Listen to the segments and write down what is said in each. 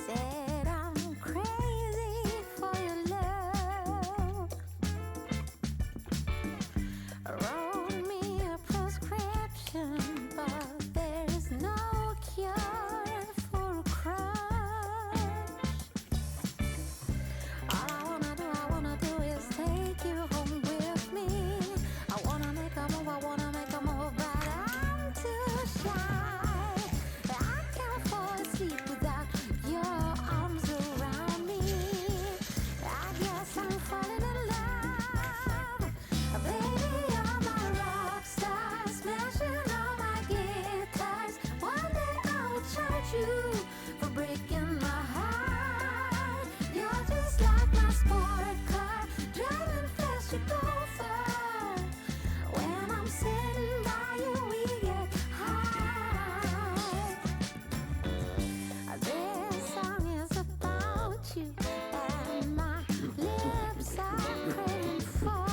Said I'm crazy for your love. Wrote me a prescription, but there's no cure for a crush. All I wanna do is take you home with me. I wanna make a move, but I'm too shy. I can't fall asleep without your arms around me. I guess I'm falling in love. Baby, you're my rock star, smashing all my guitars. One day I will charge you for breaking my heart. You're just like my sport car, driving fast, you go far. When I'm sitting by you, we get high. This song is about you, and my lips are craving for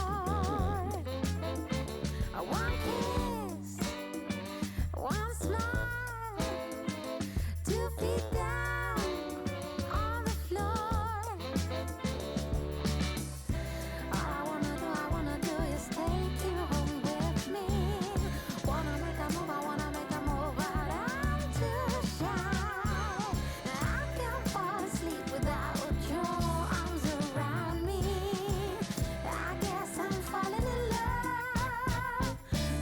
one kiss, one smile, 2 feet down on the floor. All I wanna do is take you home with me. Wanna make a move, but I'm too shy. I can't fall asleep without your arms around me. I guess I'm falling in love.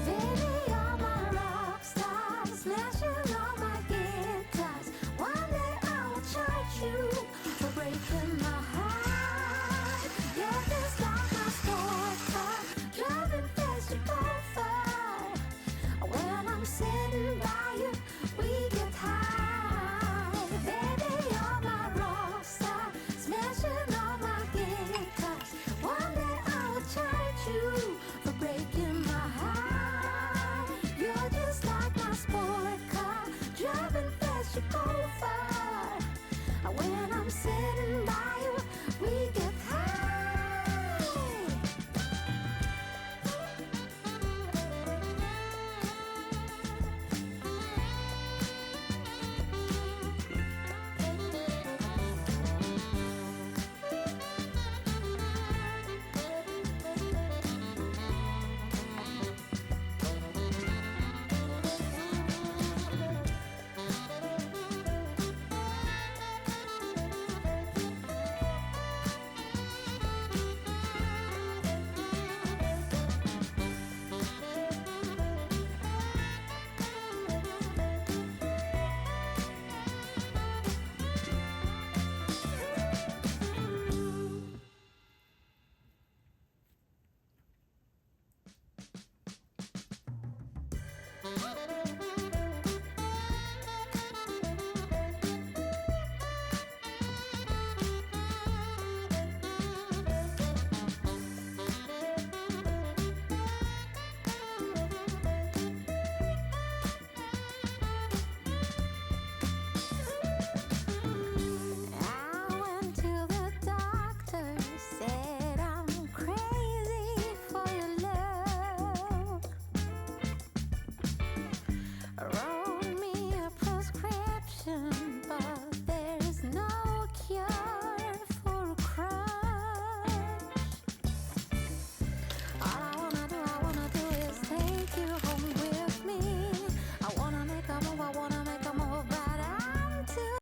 Baby, you're my rock star, smashing all my guitars. One day I will charge you for breaking my heart. You're just like my sport car, driving fast, you go far. When I'm sitting by you, we get high. Baby, you're my rock star, smashing all my guitars. One day I will charge you for breaking my heart. You're just like my sport car, driving fast, you go far. When I'm sitting by you, we get high.